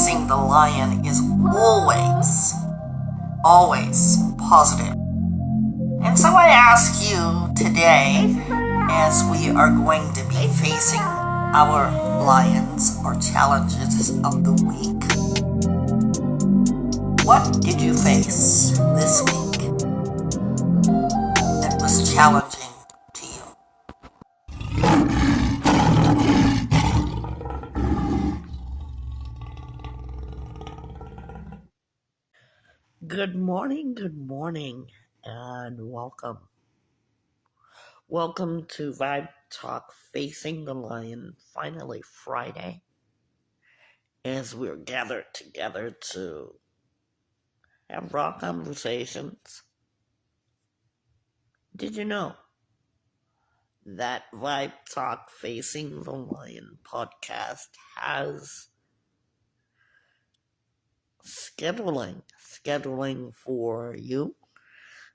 Facing the Lion is always positive. And so I ask you today, as we are going to be facing our lions or challenges of the week, what did you face this week that was challenging to you? Good morning, and welcome. Welcome to Vibe Talk Facing the Lion, finally Friday, as we're gathered together to have raw conversations. Did you know that Vibe Talk Facing the Lion podcast has scheduling for you,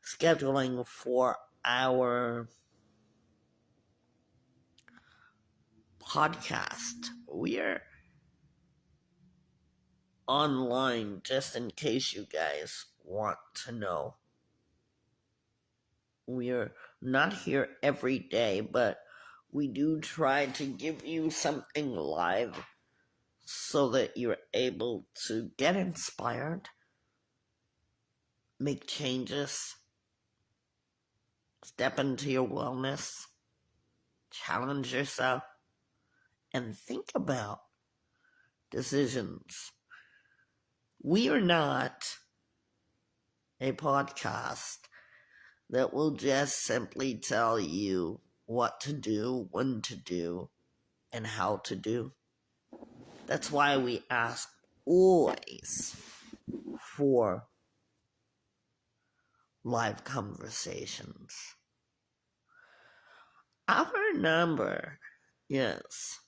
scheduling for our podcast? We're online, just in case you guys want to know. We're not here every day, but we do try to give you something live so that you're able to get inspired, make changes, step into your wellness, challenge yourself, and think about decisions. We are not a podcast that will just simply tell you what to do, when to do, and how to do. That's why we ask always for live conversations. Our number is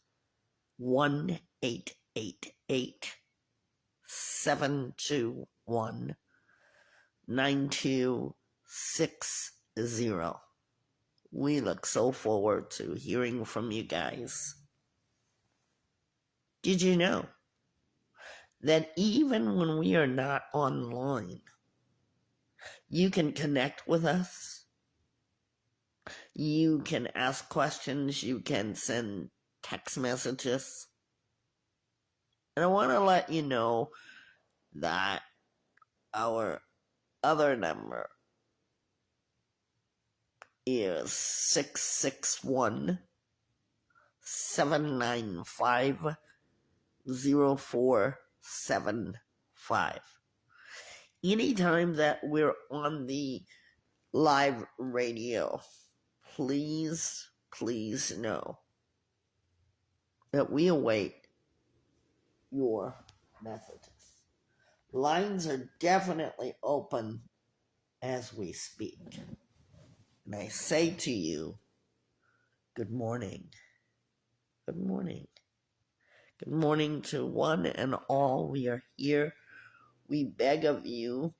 1-888-721-9260. We look so forward to hearing from you guys. Did you know that even when we are not online, you can connect with us? You can ask questions, you can send text messages. And I want to let you know that our other number is 661-795-0475. Anytime that we're on the live radio, please know that we await your messages. Lines are definitely open as we speak. And I say to you, good morning. Good morning. Good morning to one and all. We are here. We beg of you,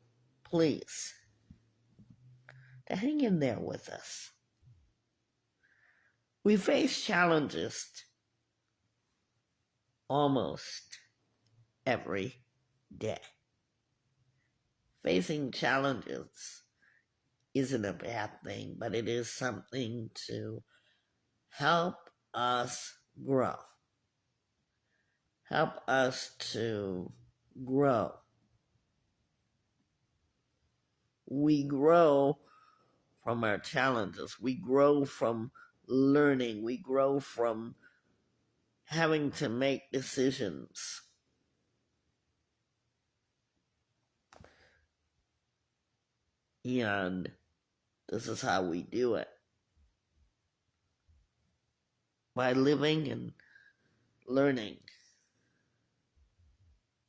please, to hang in there with us. We face challenges almost every day. Facing challenges isn't a bad thing, but it is something to help us grow. Help us to grow. We grow from our challenges. We grow from learning. We grow from having to make decisions. And this is how we do it. By living and learning.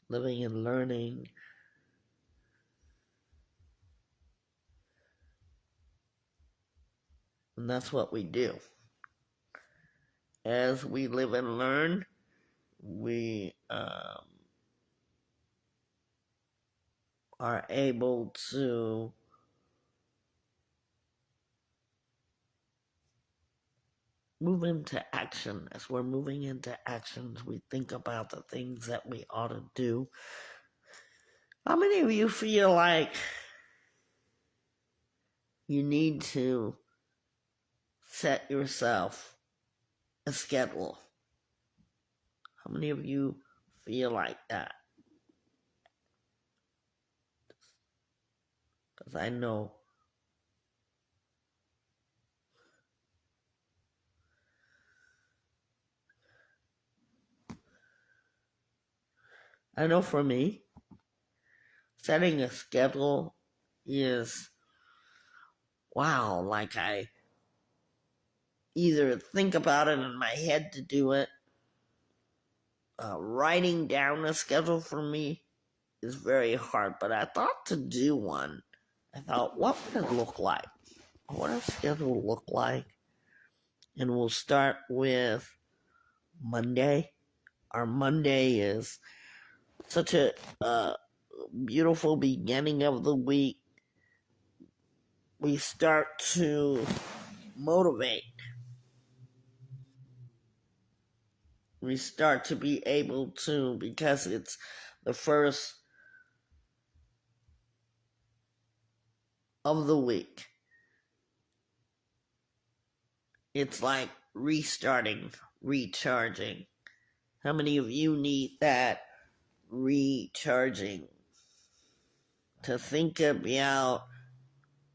Living and learning. And that's what we do. As we live and learn, we are able to move into action. As we're moving into actions, we think about the things that we ought to do. How many of you feel like you need to set yourself a schedule? How many of you feel like that? Because I know for me, setting a schedule is, wow, like I either think about it in my head to do it. Writing down a schedule for me is very hard, but I thought to do one. I thought, what would it look like? What does a schedule look like? And we'll start with Monday. Our Monday is such a beautiful beginning of the week. We start to motivate. We start to be able to, because it's the first of the week. It's like restarting, recharging. How many of you need that recharging? To think about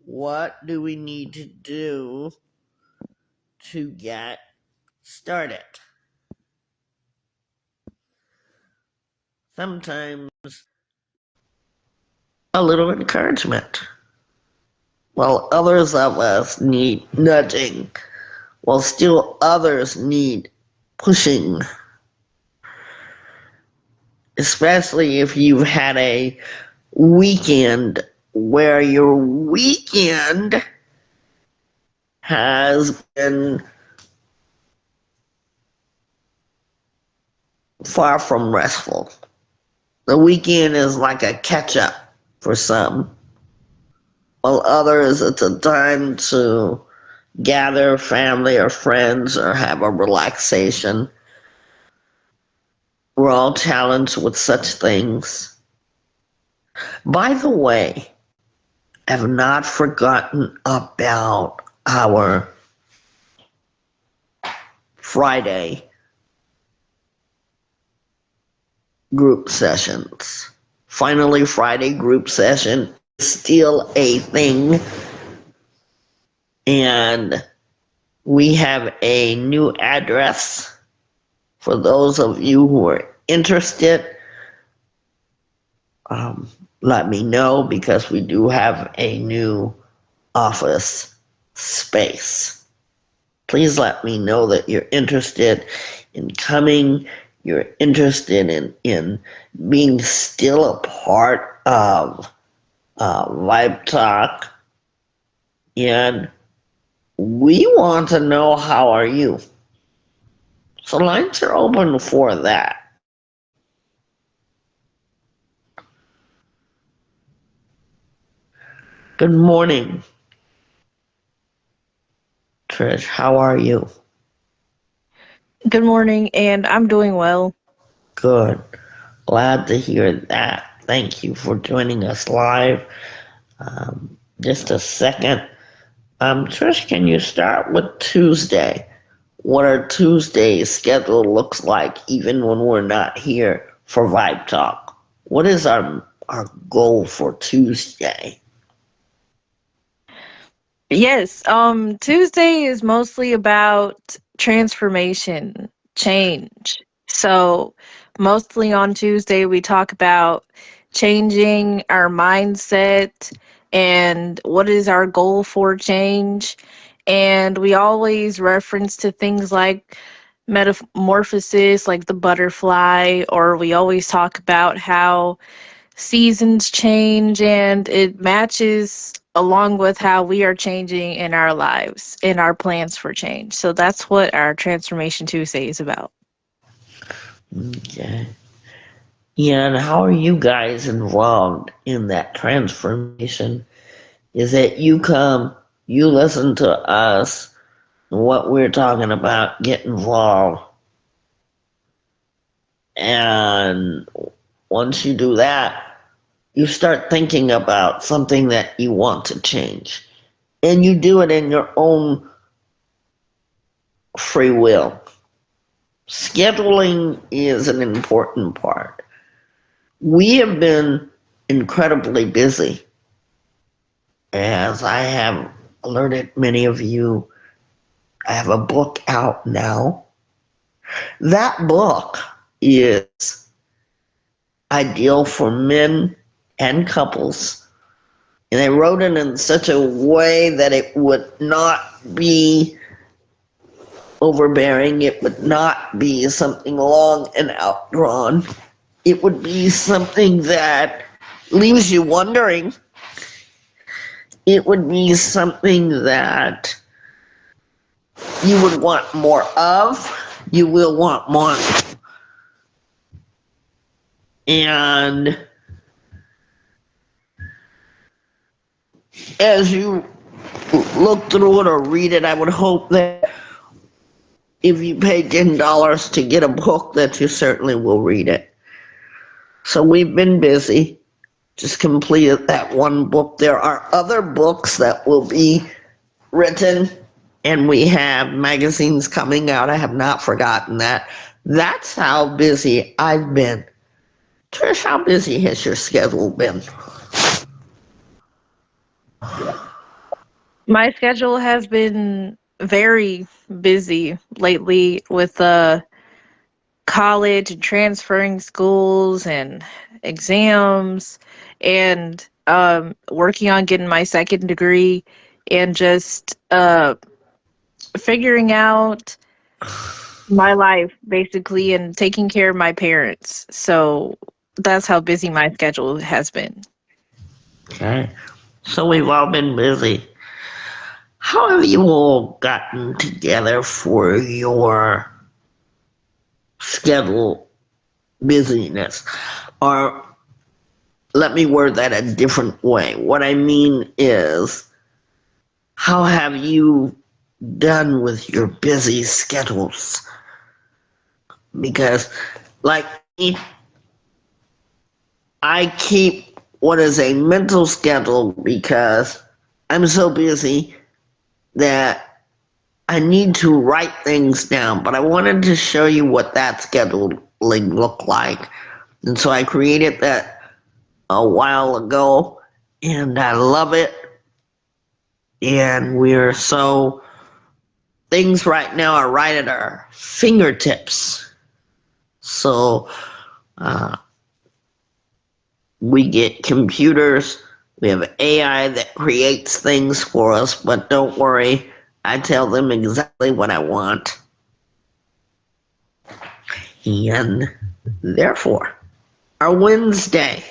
what do we need to do to get started. Sometimes a little encouragement, while others of us need nudging, while still others need pushing. Especially if you've had a weekend where your weekend has been far from restful. The weekend is like a catch-up for some, while others it's a time to gather family or friends or have a relaxation. We're all challenged with such things. By the way, I've not forgotten about our Friday group sessions. Finally, Friday group session is still a thing, and we have a new address for those of you who are interested. Let me know, because we do have a new office space. Please let me know that you're interested in coming, you're interested in being still a part of Vibe Talk, and we want to know how are you. So lines are open for that. Good morning, Trish. How are you? Good morning, and I'm doing well. Good. Glad to hear that. Thank you for joining us live. Just a second. Trish, can you start with Tuesday? What our Tuesday schedule looks like, even when we're not here for Vibe Talk. What is our goal for Tuesday? Yes, Tuesday is mostly about transformation, change. So, mostly on Tuesday, we talk about changing our mindset and what is our goal for change. And we always reference to things like metamorphosis, like the butterfly, or we always talk about how seasons change and it matches along with how we are changing in our lives, in our plans for change. So that's what our Transformation Tuesday is about. Okay. Yeah, and how are you guys involved in that transformation? Is that you come, you listen to us, what we're talking about, get involved. And once you do that, you start thinking about something that you want to change. And you do it in your own free will. Scheduling is an important part. We have been incredibly busy, as I have alerted many of you. I have a book out now. That book is ideal for men and couples, and I wrote it in such a way that it would not be overbearing. It would not be something long and outdrawn. It would be something that leaves you wondering. It would be something that you would want more of. You will want more. And as you look through it or read it, I would hope that if you pay $10 to get a book, that you certainly will read it. So we've been busy. Just completed that one book. There are other books that will be written, and we have magazines coming out. I have not forgotten that. That's how busy I've been. Trish, how busy has your schedule been? My schedule has been very busy lately with college and transferring schools and exams and working on getting my second degree and just figuring out my life basically and taking care of my parents. So that's how busy my schedule has been. Okay. So we've all been busy. How have you all gotten together for your schedule busyness? Or let me word that a different way. What I mean is, how have you done with your busy schedules? Because, like me, I keep what is a mental schedule because I'm so busy that I need to write things down. But I wanted to show you what that scheduling looked like. And so I created that a while ago, and I love it. And we're so, things right now are right at our fingertips. So we get computers, we have AI that creates things for us, but don't worry, I tell them exactly what I want. And therefore, our Wednesday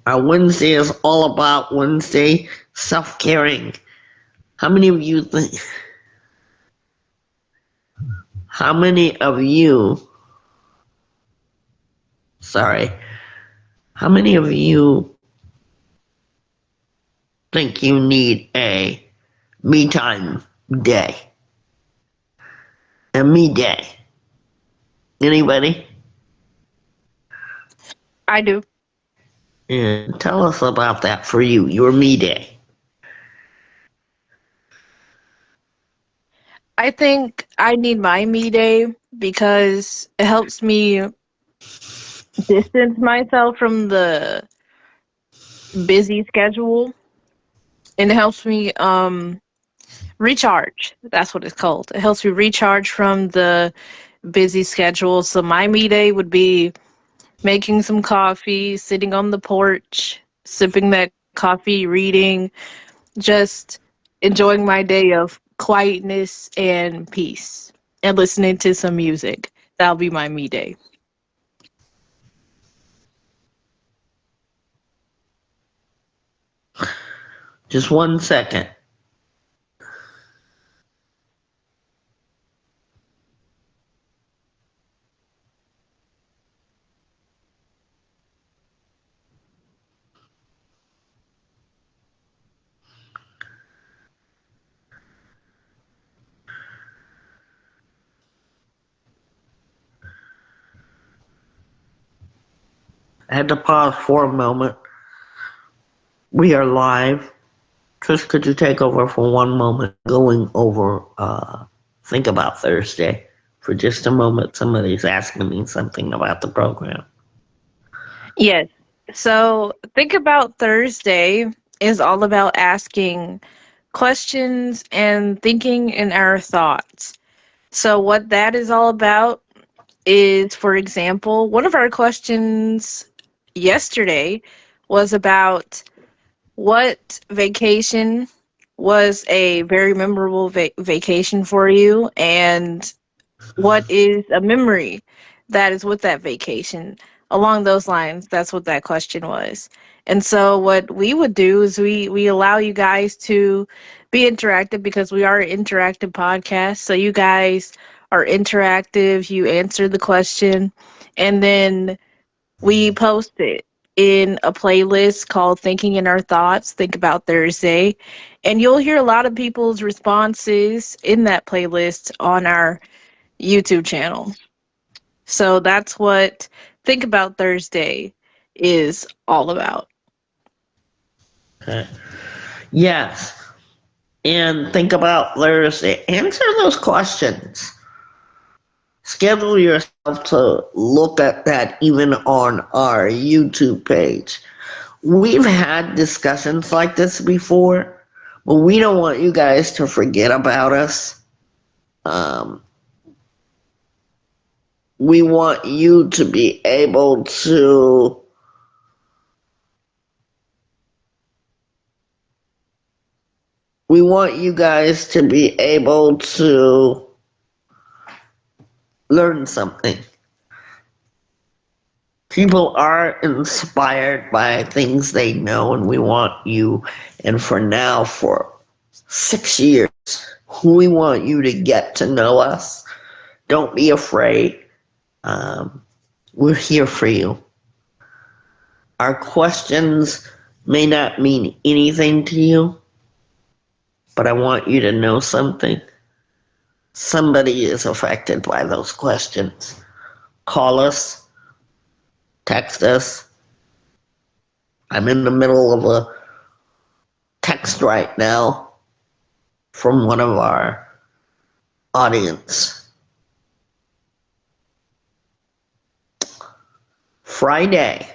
is all about Wednesday self-caring. How many of you think, how many of you think you need a me time day? A me day? Anybody? I do. And tell us about that for you, your me day. I think I need my me day because it helps me distance myself from the busy schedule and it helps me recharge. That's what it's called. It helps me recharge from the busy schedule. So my me day would be making some coffee, sitting on the porch, sipping that coffee, reading, just enjoying my day of quietness and peace and listening to some music. That'll be my me day. Just 1 second. I had to pause for a moment. We are live. Trish, could you take over for one moment, going over Think About Thursday for just a moment? Somebody's asking me something about the program. Yes. So Think About Thursday is all about asking questions and thinking in our thoughts. So, what that is all about is, for example, one of our questions yesterday was about what vacation was a very memorable vacation for you, and what is a memory that is with that vacation. Along those lines, that's what that question was. And so what we would do is we allow you guys to be interactive, because we are an interactive podcast. So you guys are interactive, you answer the question, and then we post it in a playlist called Thinking in Our Thoughts, Think About Thursday. And you'll hear a lot of people's responses in that playlist on our YouTube channel. So that's what Think About Thursday is all about. Okay. Yes. And think about Thursday. Answer those questions. Schedule yourself to look at that even on our YouTube page. We've had discussions like this before, but we don't want you guys to forget about us. We want you to be able to we want you guys to be able to learn something. People are inspired by things they know, and we want you, and for now, for 6 years, we want you to get to know us. Don't be afraid. We're here for you. Our questions may not mean anything to you, but I want you to know something. Somebody is affected by those questions. Call us, text us. I'm in the middle of a text right now from one of our audience. Friday,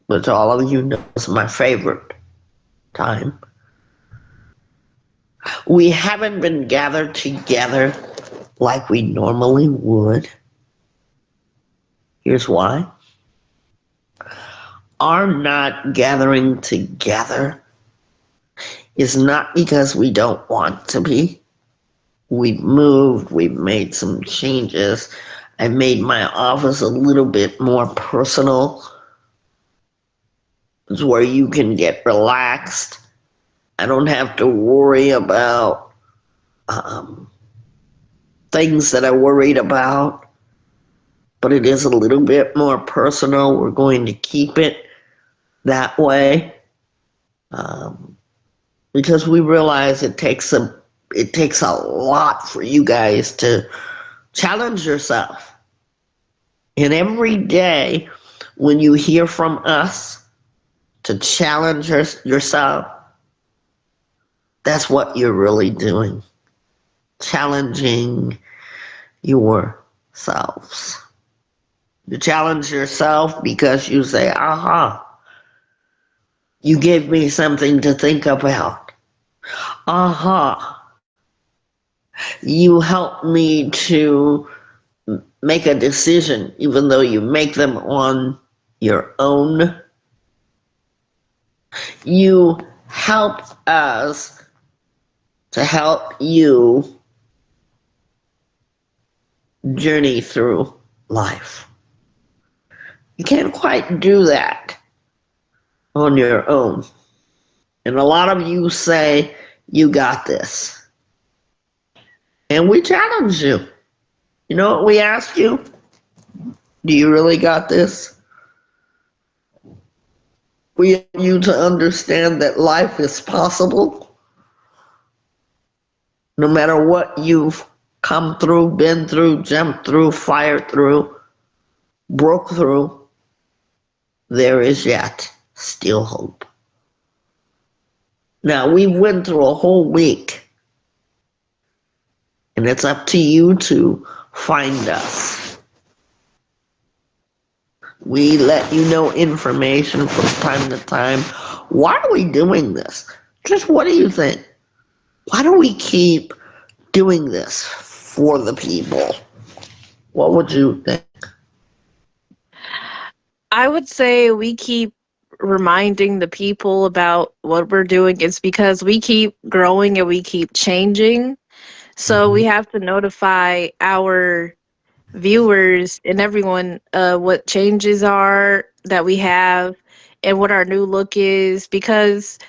which all of you know is my favorite time. We haven't been gathered together like we normally would. Here's why. Our not gathering together is not because we don't want to be. We've moved, we've made some changes. I made my office a little bit more personal. It's where you can get relaxed. I don't have to worry about things that I worried about, but it is a little bit more personal. We're going to keep it that way because we realize it takes a lot for you guys to challenge yourself. And every day when you hear from us to challenge yourself, that's what you're really doing. Challenging yourselves. You challenge yourself because you say, aha, you gave me something to think about. Aha, you helped me to make a decision, even though you make them on your own. You help us to help you journey through life. You can't quite do that on your own. And a lot of you say, you got this. And we challenge you. You know what we ask you? Do you really got this? We want you to understand that life is possible. No matter what you've come through, been through, jumped through, fired through, broke through, there is yet still hope. Now, we went through a whole week, and it's up to you to find us. We let you know information from time to time. Why are we doing this? Just what do you think? Why do we keep doing this for the people? What would you think? I would say we keep reminding the people about what we're doing. It's because we keep growing and we keep changing. So we have to notify our viewers and everyone what changes are that we have and what our new look is, because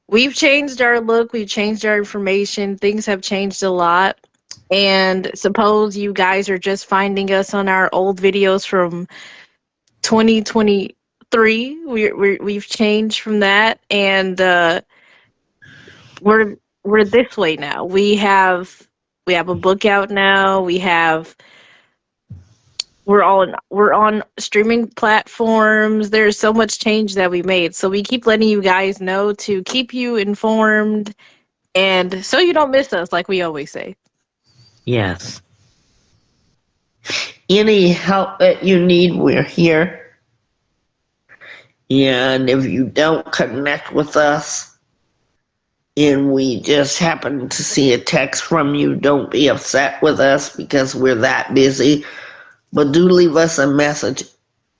we've changed our look, we've changed our information, things have changed a lot. And suppose you guys are just finding us on our old videos from 2023. We've changed from that, and we're this way now. We have a book out now. We're on streaming platforms. There's so much change that we made. So we keep letting you guys know to keep you informed and so you don't miss us, like we always say. Yes. Any help that you need, we're here. And if you don't connect with us and we just happen to see a text from you, don't be upset with us because we're that busy. But do leave us a message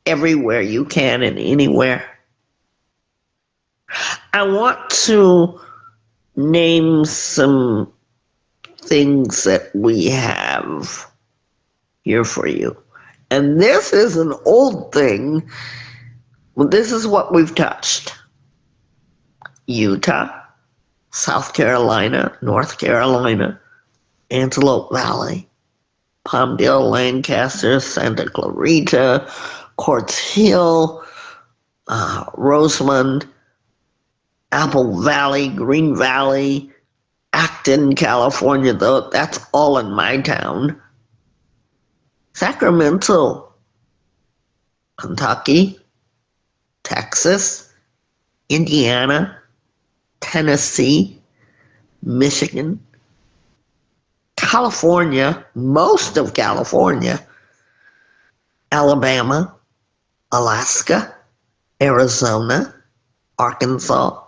everywhere you can and anywhere. I want to name some things that we have here for you. And this is an old thing. Well, this is what we've touched. Utah, South Carolina, North Carolina, Antelope Valley, Palmdale, Lancaster, Santa Clarita, Quartz Hill, Rosamond, Apple Valley, Green Valley, Acton, California, though that's all in my town. Sacramento, Kentucky, Texas, Indiana, Tennessee, Michigan, California, most of California, Alabama, Alaska, Arizona, Arkansas,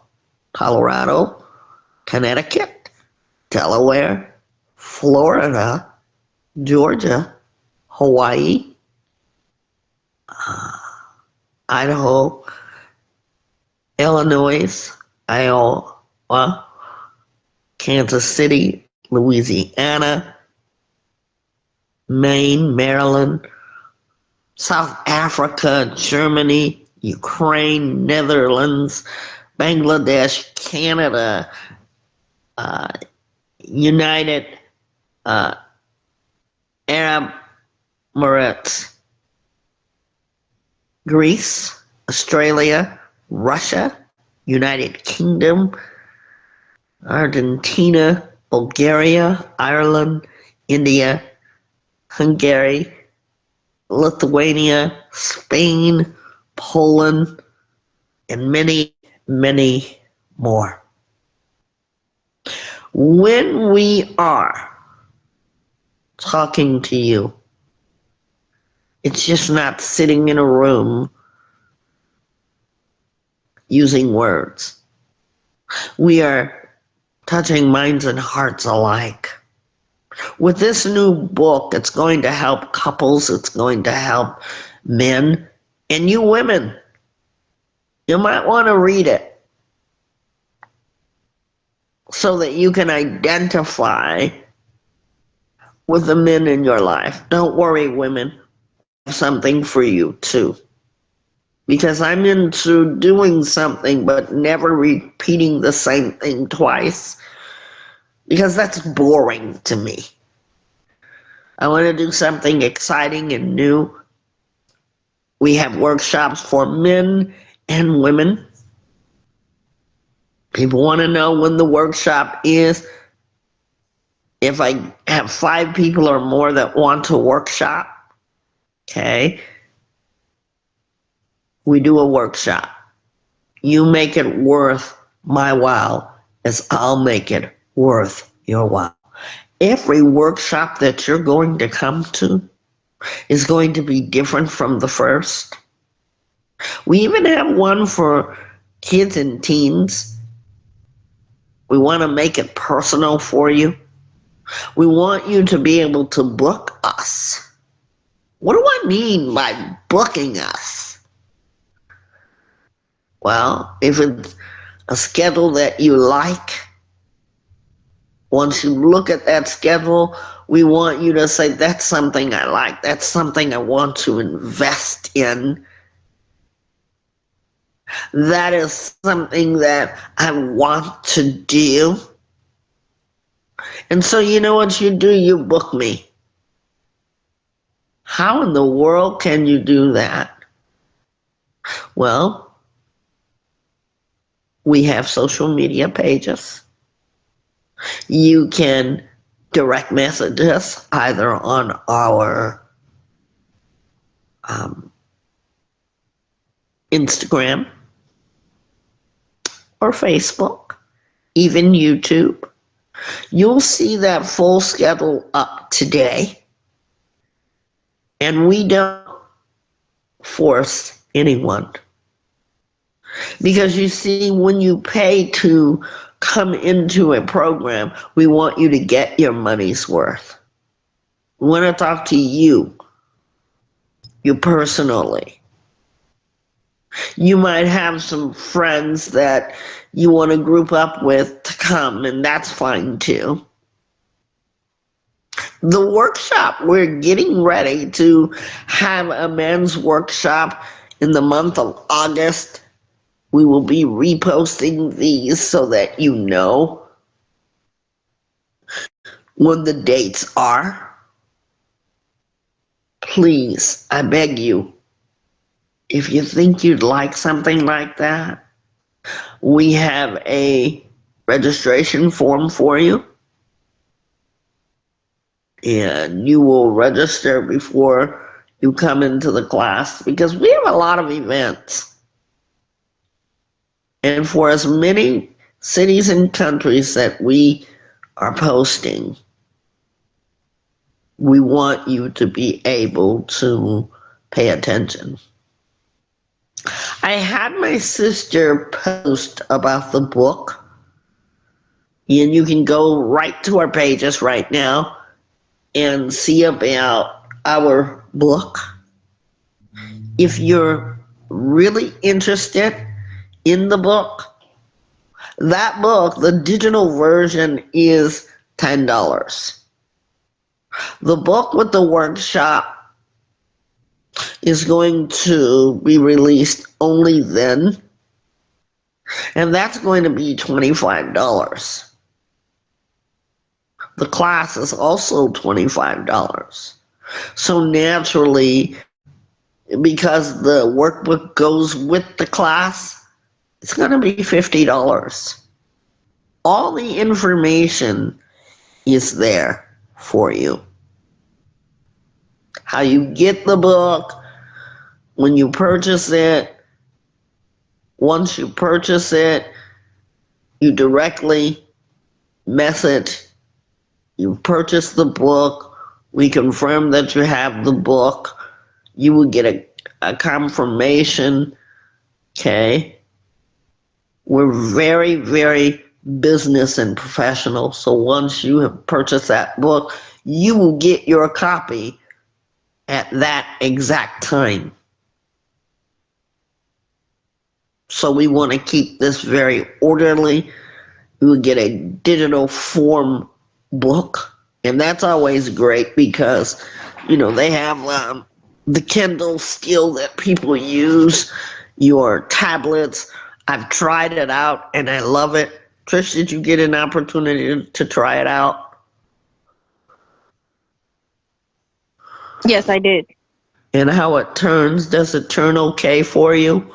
Colorado, Connecticut, Delaware, Florida, Georgia, Hawaii, Idaho, Illinois, Iowa, Kansas City, Louisiana, Maine, Maryland, South Africa, Germany, Ukraine, Netherlands, Bangladesh, Canada, United Arab Emirates, Greece, Australia, Russia, United Kingdom, Argentina, Bulgaria, Ireland, India, Hungary, Lithuania, Spain, Poland, and many, many more. When we are talking to you, it's just not sitting in a room using words. We are touching minds and hearts alike. With this new book, it's going to help couples, it's going to help men, and you women. You might want to read it so that you can identify with the men in your life. Don't worry, women. I have something for you too. Because I'm into doing something but never repeating the same thing twice. Because that's boring to me. I want to do something exciting and new. We have workshops for men and women. People want to know when the workshop is. If I have 5 people or more that want to workshop, okay, we do a workshop. You make it worth my while as I'll make it worth your while. Every workshop that you're going to come to is going to be different from the first. We even have one for kids and teens. We want to make it personal for you. We want you to be able to book us. What do I mean by booking us? Well, if it's a schedule that you like, once you look at that schedule, we want you to say, that's something I like. That's something I want to invest in. That is something that I want to do. And so you know what you do? You book me. How in the world can you do that? Well, we have social media pages. You can direct message us either on our Instagram or Facebook, even YouTube. You'll see that full schedule up today. And we don't force anyone. Because you see, when you pay to come into a program, we want you to get your money's worth. We want to talk to you personally. You might have some friends that you want to group up with to come, and that's fine too. The workshop, we're getting ready to have a men's workshop in the month of August. We will be reposting these so that you know when the dates are. Please, I beg you, if you think you'd like something like that, we have a registration form for you. And you will register before you come into the class, because we have a lot of events. And for as many cities and countries that we are posting, we want you to be able to pay attention. I had my sister post about the book, and you can go right to our pages right now and see about our book. If you're really interested in the book, that book, the digital version, is $10. The book with the workshop is going to be released only then, and that's going to be $25. The class is also $25. So naturally, because the workbook goes with the class, it's going to be $50. All the information is there for you. How you get the book, when you purchase it, once you purchase it, you directly message, you purchase the book, we confirm that you have the book, you will get a confirmation, okay? We're very, very business and professional, so once you have purchased that book, you will get your copy at that exact time. So we want to keep this very orderly. You will get a digital form book, and that's always great because, you know, they have the Kindle still that people use, your tablets. I've tried it out and I love it. Trish, did you get an opportunity to try it out? Yes, I did. And how it turns, does it turn okay for you?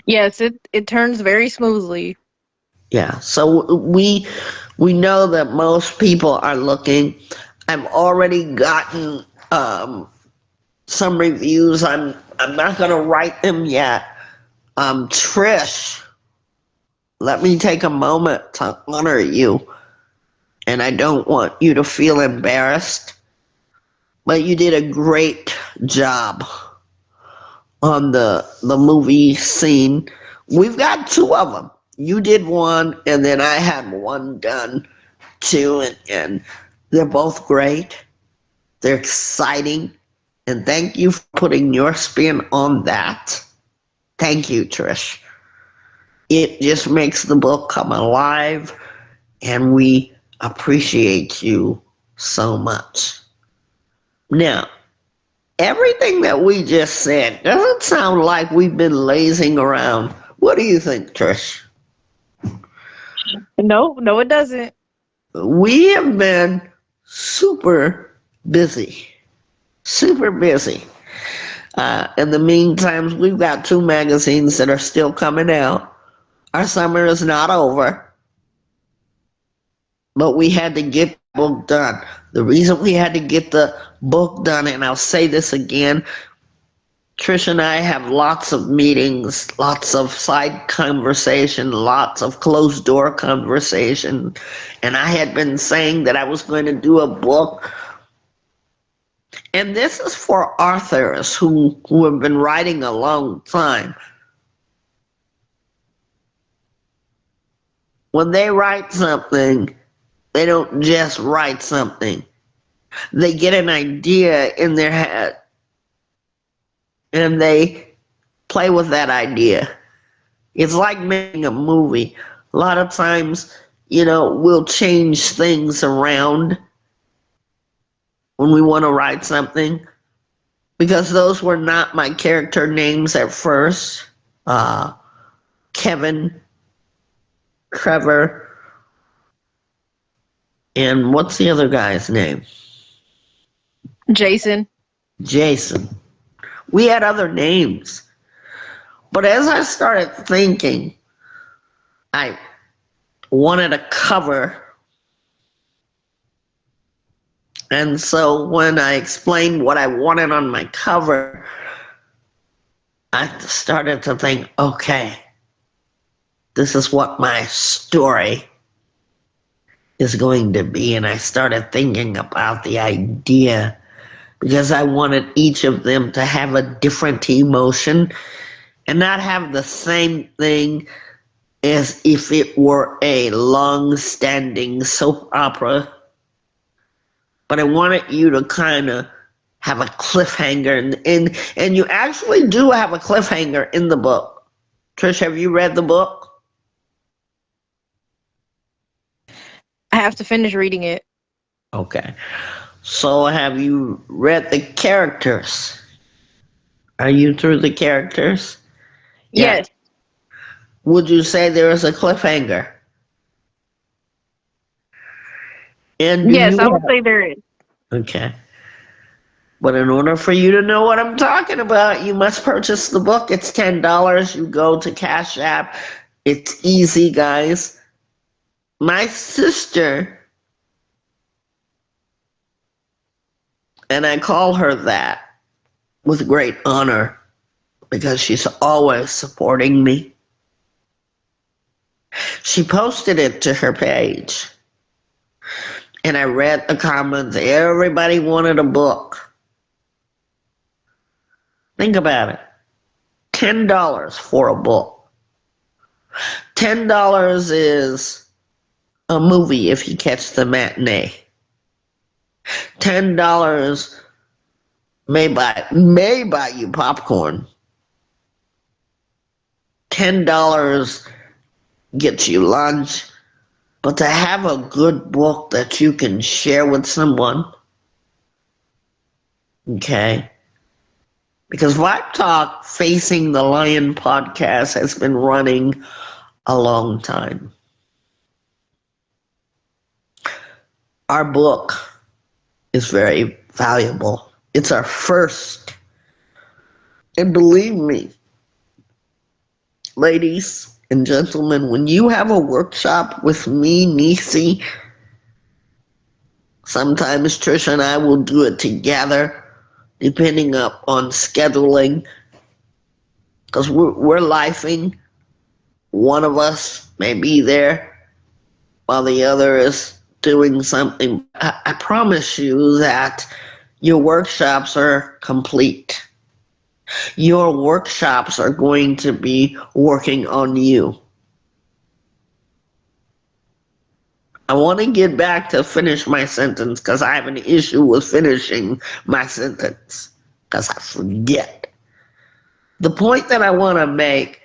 Yes, it turns very smoothly. Yeah, so we know that most people are looking. I've already gotten some reviews. I'm not gonna write them yet. Trish, let me take a moment to honor you, and I don't want you to feel embarrassed, but you did a great job on the movie scene. We've got two of them. You did one, and then I had one done too, and they're both great. They're exciting, and thank you for putting your spin on that. Thank you, Trish. It just makes the book come alive, and we appreciate you so much. Now, everything that we just said doesn't sound like we've been lazing around. What do you think, Trish? No, it doesn't. We have been super busy. Super busy. In the meantime, we've got 2 magazines that are still coming out. Our summer is not over, but we had to get the book done. The reason we had to get the book done, and I'll say this again, Trish and I have lots of meetings, lots of side conversation, lots of closed door conversation, and I had been saying that I was going to do a book. And this is for authors who have been writing a long time. When they write something, they don't just write something. They get an idea in their head, and they play with that idea. It's like making a movie. A lot of times, we'll change things around when we want to write something, because those were not my character names at first. Kevin, Trevor, and what's the other guy's name? Jason. We had other names. But as I started thinking, I wanted a cover. And so when I explained what I wanted on my cover, I started to think, okay, this is what my story is going to be. And I started thinking about the idea, because I wanted each of them to have a different emotion and not have the same thing as if it were a long-standing soap opera. But I wanted you to kind of have a cliffhanger, and you actually do have a cliffhanger in the book. Trish, have you read the book? I have to finish reading it. Okay. So have you read the characters? Are you through the characters? Yes. Yeah. Would you say there is a cliffhanger? And yes, I would say there is. Okay. But in order for you to know what I'm talking about, you must purchase the book. It's $10. You go to Cashapp. It's easy, guys. My sister, and I call her that with great honor, because she's always supporting me. She posted it to her page, and I read the comments. Everybody wanted a book. Think about it. $10 for a book. $10 is a movie if you catch the matinee. $10 may buy you popcorn. $10 gets you lunch. But to have a good book that you can share with someone, okay? Because Vibe Talk Facing the Lion podcast has been running a long time. Our book is very valuable. It's our first. And believe me, ladies and gentlemen, when you have a workshop with me, Nisi, sometimes Trisha and I will do it together. depending up on scheduling, because we're lifing. One of us may be there while the other is doing something. I promise you that your workshops are complete. Your workshops are going to be working on you. I want to get back to finish my sentence because I have an issue with finishing my sentence because I forget. The point that I want to make,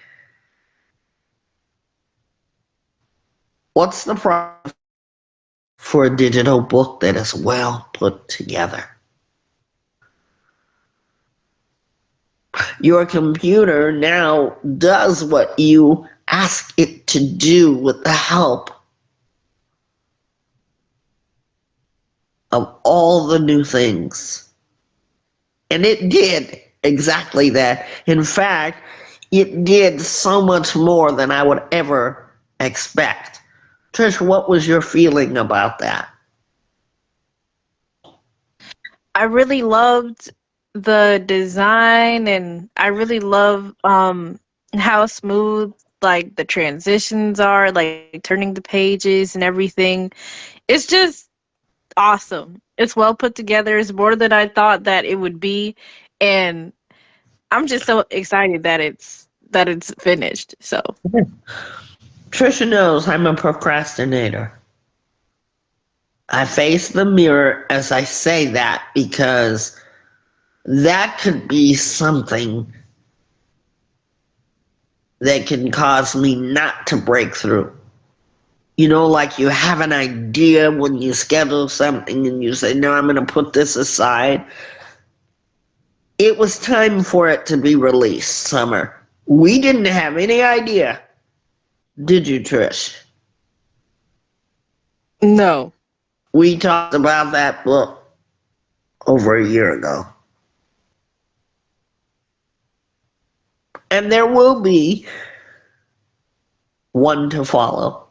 what's the problem for a digital book that is well put together? Your computer now does what you ask it to do with the help of all the new things. And it did exactly that. In fact, it did so much more than I would ever expect. Trish, what was your feeling about that? I really loved the design, and I really love how smooth like the transitions are, like turning the pages and everything. It's just awesome. It's well put together. It's more than I thought that it would be, and I'm just so excited that it's finished. So Trisha knows I'm a procrastinator. I face the mirror as I say that because that could be something that can cause me not to break through. You know, like you have an idea when you schedule something and you say, no, I'm going to put this aside. It was time for it to be released, Summer. We didn't have any idea. Did you, Trish? no. We talked about that book over a year ago. And there will be one to follow.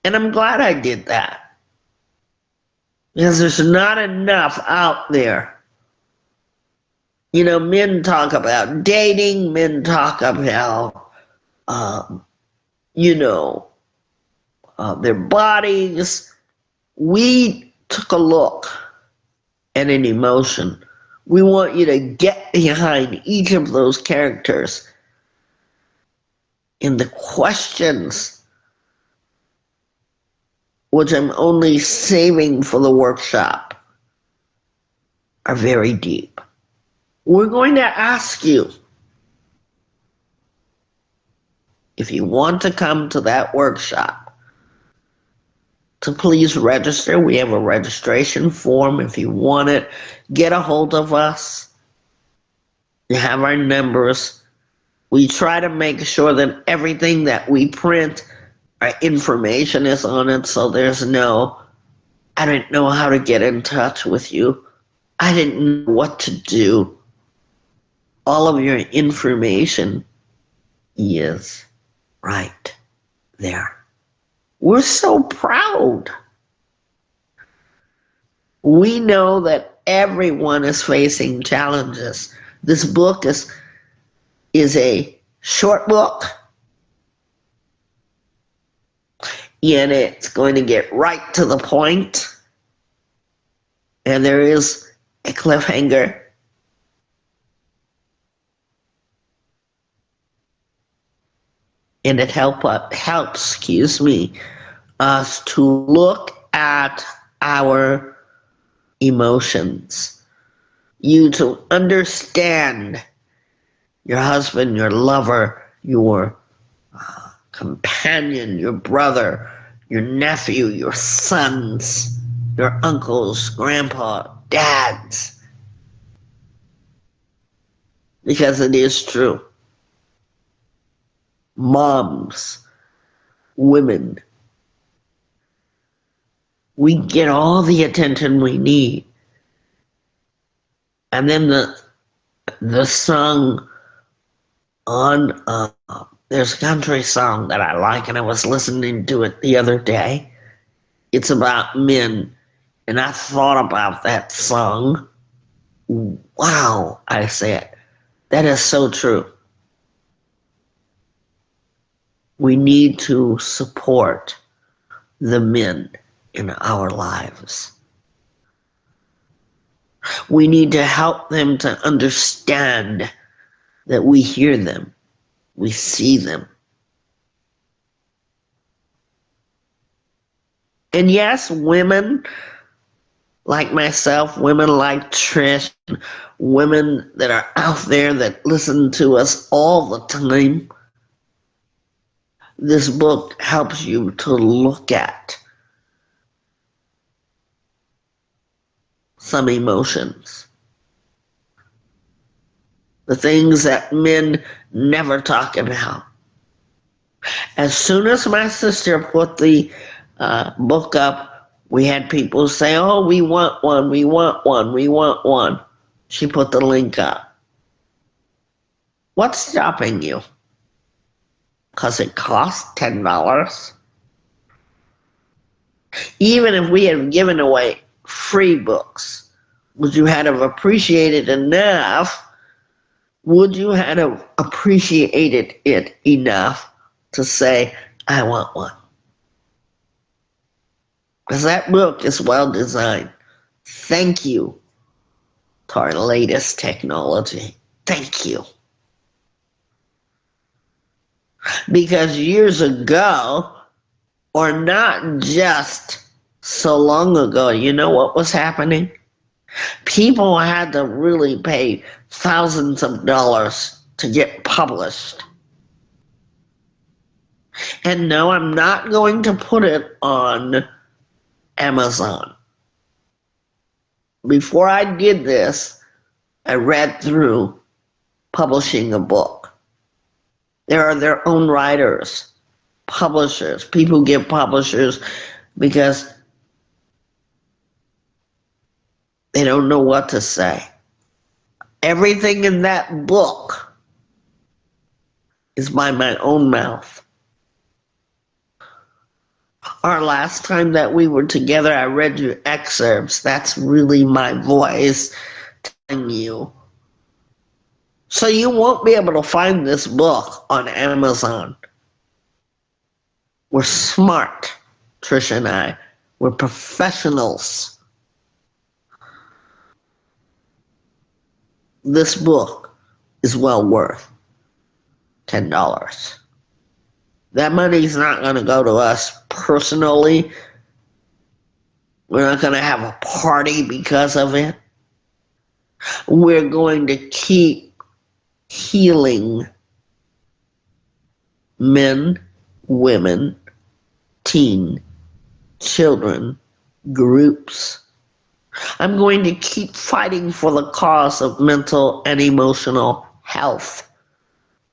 And I'm glad I did that. Because there's not enough out there. You know, men talk about dating, men talk about, their bodies. We took a look at an emotion. We want you to get behind each of those characters. And the questions, which I'm only saving for the workshop, are very deep. We're going to ask you if you want to come to that workshop to please register. We have a registration form. If you want it, get a hold of us. You have our numbers. We try to make sure that everything that we print, our information is on it, so there's no, I didn't know how to get in touch with you. I didn't know what to do. All of your information is right there. We're so proud. We know that everyone is facing challenges. This book is a short book, and it's going to get right to the point, and there is a cliffhanger. And it helps us to look at our emotions. You to understand your husband, your lover, your companion, your brother, your nephew, your sons, your uncles, grandpa, dads. Because it is true. Moms, women, we get all the attention we need. And then the song on, there's a country song that I like, and I was listening to it the other day. It's about men, And I thought about that song. Wow, I said, that is so true. We need to support the men in our lives. We need to help them to understand that we hear them, we see them. And yes, women like myself, women like Trish, women that are out there that listen to us all the time, this book helps you to look at some emotions. The things that men never talk about. As soon as my sister put the book up, we had people say, oh, we want one, we want one, we want one. She put the link up. What's stopping you? Because it costs $10. Even if we had given away free books, would you have appreciated enough? Would you have appreciated it enough to say, I want one? Because that book is well designed. Thank you to our latest technology. Thank you. Because years ago, or not just so long ago, you know what was happening? People had to really pay thousands of dollars to get published. And no, I'm not going to put it on Amazon. Before I did this, I read through publishing a book. There are their own writers, publishers. People get publishers because they don't know what to say. Everything in that book is by my own mouth. Our last time that we were together, I read you excerpts. That's really my voice telling you. So you won't be able to find this book on Amazon. We're smart, Trish and I. We're professionals. This book is well worth $10. That money's not going to go to us personally. We're not going to have a party because of it. We're going to keep healing men, women, teen, children, groups. I'm going to keep fighting for the cause of mental and emotional health,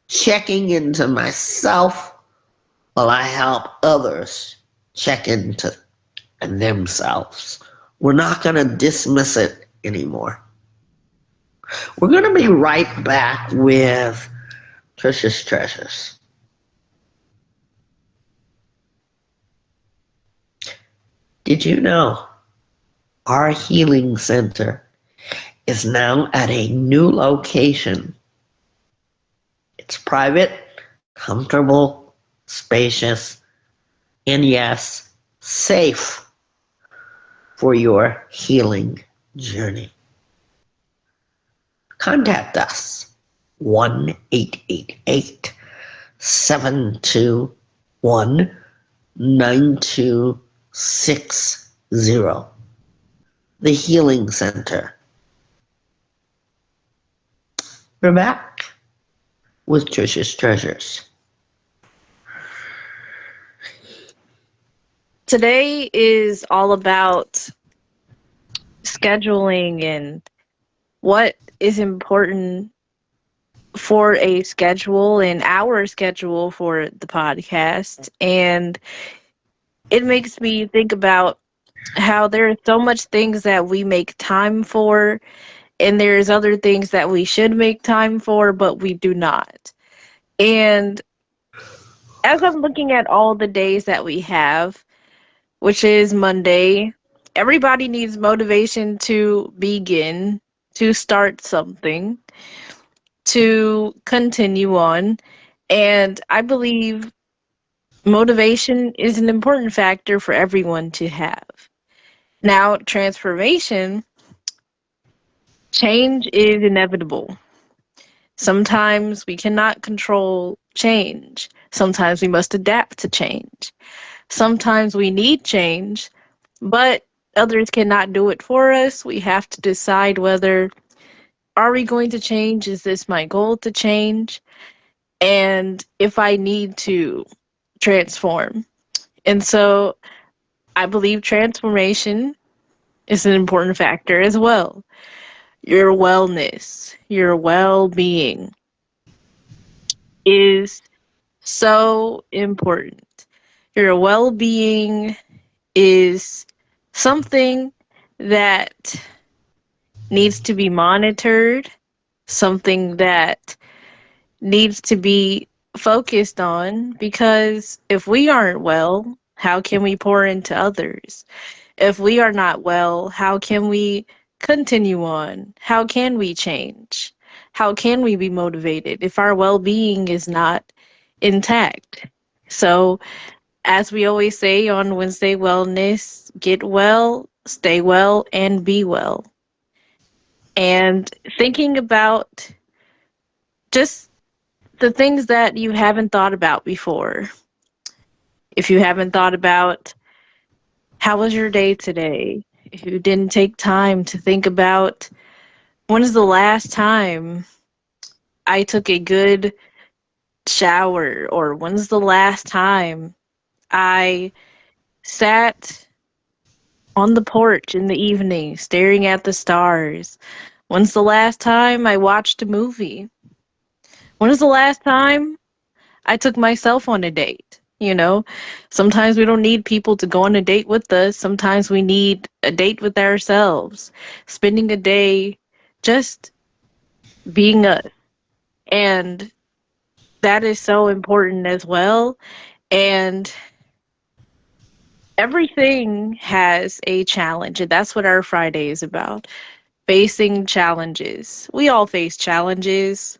checking into myself while I help others check into themselves. We're not going to dismiss it anymore. We're going to be right back with Trish's Treasures. Did you know our healing center is now at a new location? It's private, comfortable, spacious, and yes, safe for your healing journey. Contact us 1-888-721-9260. The Healing Center. We're back with Trish's Treasures. Today is all about scheduling and what is important for a schedule and our schedule for the podcast. And it makes me think about how there are so much things that we make time for, and there's other things that we should make time for, but we do not. And as I'm looking at all the days that we have, which is Monday, everybody needs motivation to begin, to start something, to continue on. And I believe motivation is an important factor for everyone to have. Now, transformation, change is inevitable. Sometimes we cannot control change. Sometimes we must adapt to change. Sometimes we need change, but others cannot do it for us. We have to decide whether are we going to change? Is this my goal to change? And if I need to transform. And so I believe transformation is an important factor as well. Your wellness, your well being is so important. Your well being is something that needs to be monitored, something that needs to be focused on, because if we aren't well, how can we pour into others? If we are not well, how can we continue on? How can we change? How can we be motivated if our well being is not intact? So, as we always say on Wednesday Wellness, get well, stay well, and be well. And thinking about just the things that you haven't thought about before. If you haven't thought about how was your day today, if you didn't take time to think about when is the last time I took a good shower, or when's the last time I sat on the porch in the evening staring at the stars, when's the last time I watched a movie, when is the last time I took myself on a date. You know, sometimes we don't need people to go on a date with us. Sometimes we need a date with ourselves, spending a day just being us. And that is so important as well. And everything has a challenge. And that's what our Friday is about, facing challenges. We all face challenges.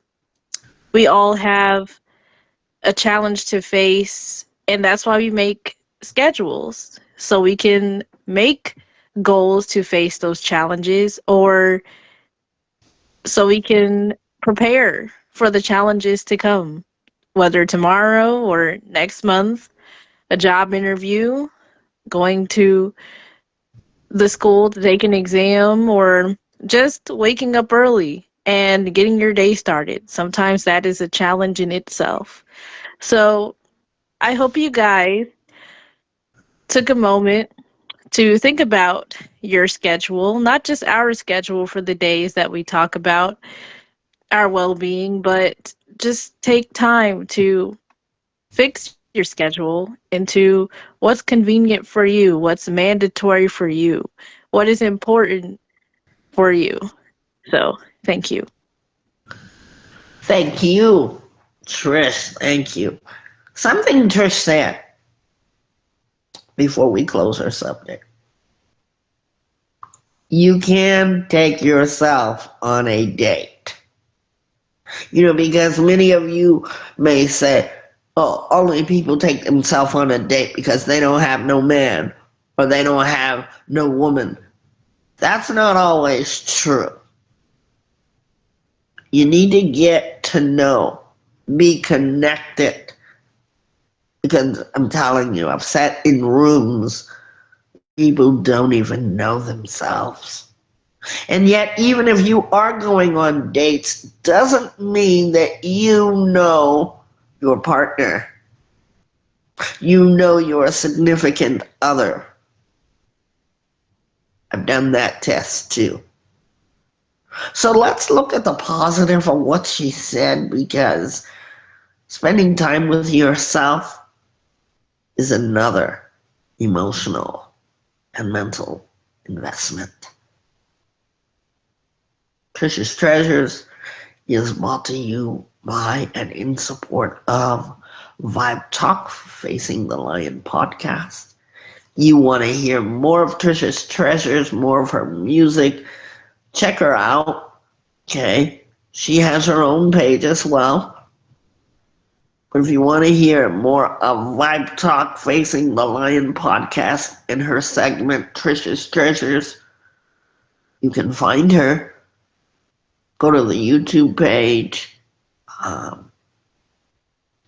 We all have a challenge to face, and that's why we make schedules, so we can make goals to face those challenges, or so we can prepare for the challenges to come, whether tomorrow or next month, a job interview, going to the school to take an exam, or just waking up early and getting your day started. Sometimes that is a challenge in itself. So I hope you guys took a moment to think about your schedule, not just our schedule for the days that we talk about our well being, but just take time to fix your schedule into what's convenient for you, what's mandatory for you, what is important for you. So, thank you. Thank you, Trish. Thank you. Something Trish said before we close our subject. You can take yourself on a date. Because many of you may say, oh, only people take themselves on a date because they don't have no man or they don't have no woman. That's not always true. You need to get to know, be connected. Because I'm telling you, I've sat in rooms, people don't even know themselves. And yet, even if you are going on dates, doesn't mean that you know your partner. You know your significant other. I've done that test too. So let's look at the positive of what she said, because spending time with yourself is another emotional and mental investment. Trish's Treasures is brought to you by and in support of Vibe Talk Facing the Lion podcast. You want to hear more of Trisha's treasures, more of her music, check her out. Okay. She has her own page as well. But if you want to hear more of Vibe Talk Facing the Lion podcast in her segment Trisha's Treasures, you can find her. Go to the YouTube page.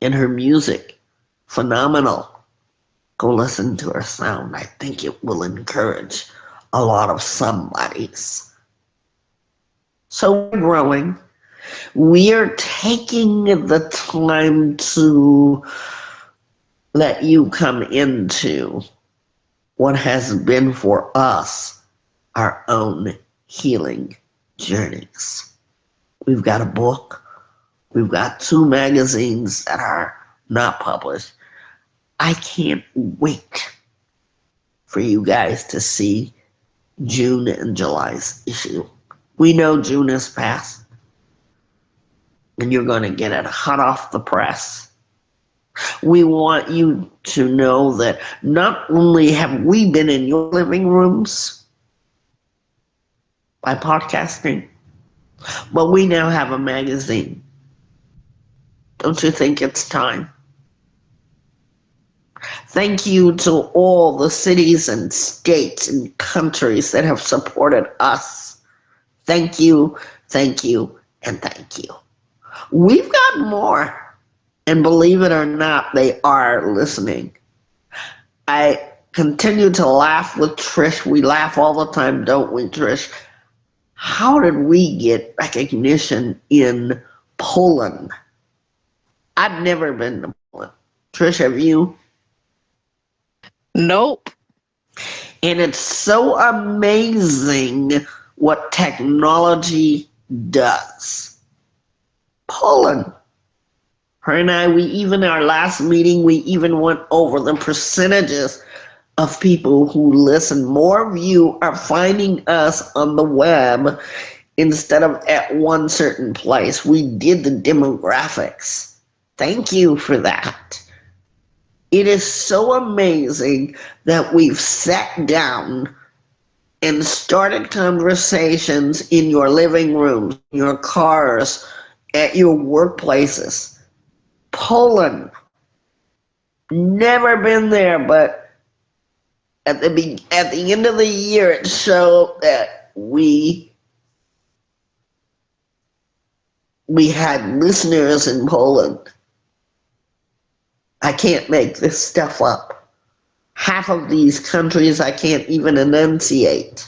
And her music, phenomenal. Go listen to her sound. I think it will encourage a lot of somebodies. So we're growing. We are taking the time to let you come into what has been for us our own healing journeys. We've got a book. We've got 2 magazines that are not published. I can't wait for you guys to see June and July's issue. We know June is past, and you're going to get it hot off the press. We want you to know that not only have we been in your living rooms by podcasting, but we now have a magazine. Don't you think it's time? Thank you to all the cities and states and countries that have supported us. Thank you, thank you, and thank you. We've got more, and believe it or not, they are listening. I continue to laugh with Trish. We laugh all the time, don't we, Trish? How did we get recognition in Poland? I've never been to Poland. Trish, have you? Nope. And it's so amazing what technology does. Poland. Her and I, our last meeting, we even went over the percentages of people who listen. More of you are finding us on the web instead of at one certain place. We did the demographics. Thank you for that. It is so amazing that we've sat down and started conversations in your living rooms, in your cars, at your workplaces. Poland. Never been there, but at the end of the year, it showed that we had listeners in Poland. I can't make this stuff up. Half of these countries I can't even enunciate.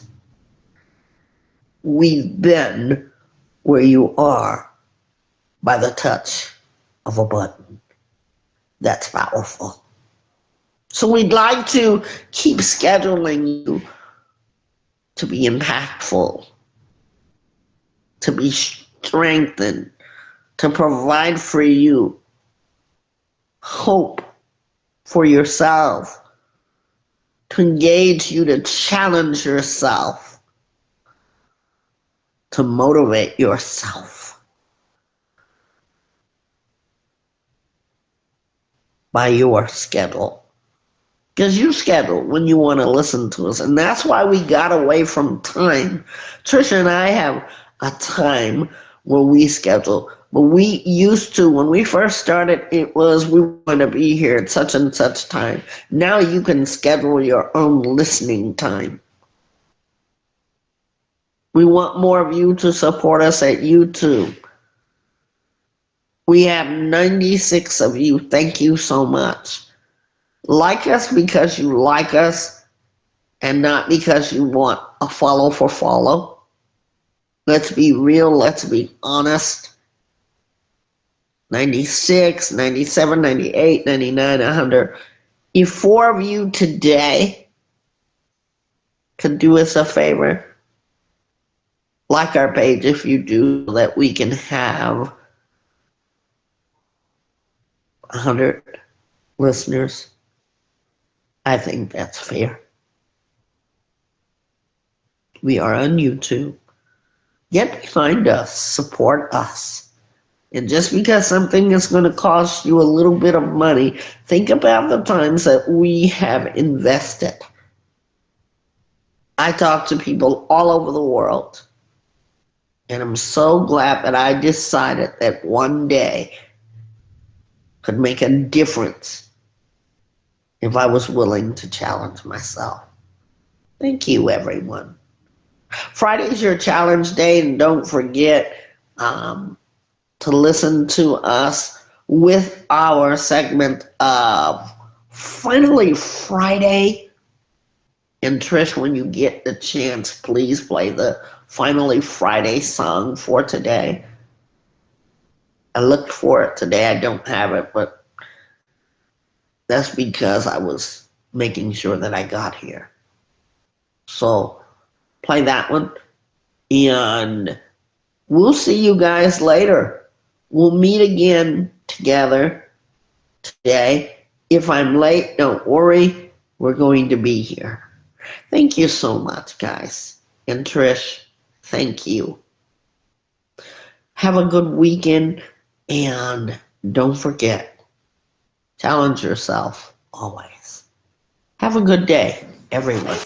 We've been where you are by the touch of a button. That's powerful. So we'd like to keep scheduling you to be impactful, to be strengthened, to provide for you hope for yourself, to engage you, to challenge yourself, to motivate yourself by your schedule. Because you schedule when you want to listen to us. And that's why we got away from time. Trisha and I have a time where we schedule. But we used to, when we first started, it was we were going to be here at such and such time. Now you can schedule your own listening time. We want more of you to support us at YouTube. We have 96 of you. Thank you so much. Like us because you like us and not because you want a follow for follow. Let's be real. Let's be honest. 96, 97, 98, 99, 100. If 4 of you today could do us a favor, like our page if you do, so that we can have 100 listeners, I think that's fair. We are on YouTube. Get behind us, support us. And just because something is going to cost you a little bit of money, think about the times that we have invested. I talk to people all over the world, and I'm so glad that I decided that one day could make a difference if I was willing to challenge myself. Thank you, everyone. Friday's your challenge day, and don't forget to listen to us with our segment of Finally Friday. And Trish, when you get the chance, please play the Finally Friday song for today. I looked for it today. I don't have it, but that's because I was making sure that I got here. So play that one, and we'll see you guys later. We'll meet again together today. If I'm late, don't worry. We're going to be here. Thank you so much, guys. And Trish, thank you. Have a good weekend, and don't forget, challenge yourself always. Have a good day, everyone.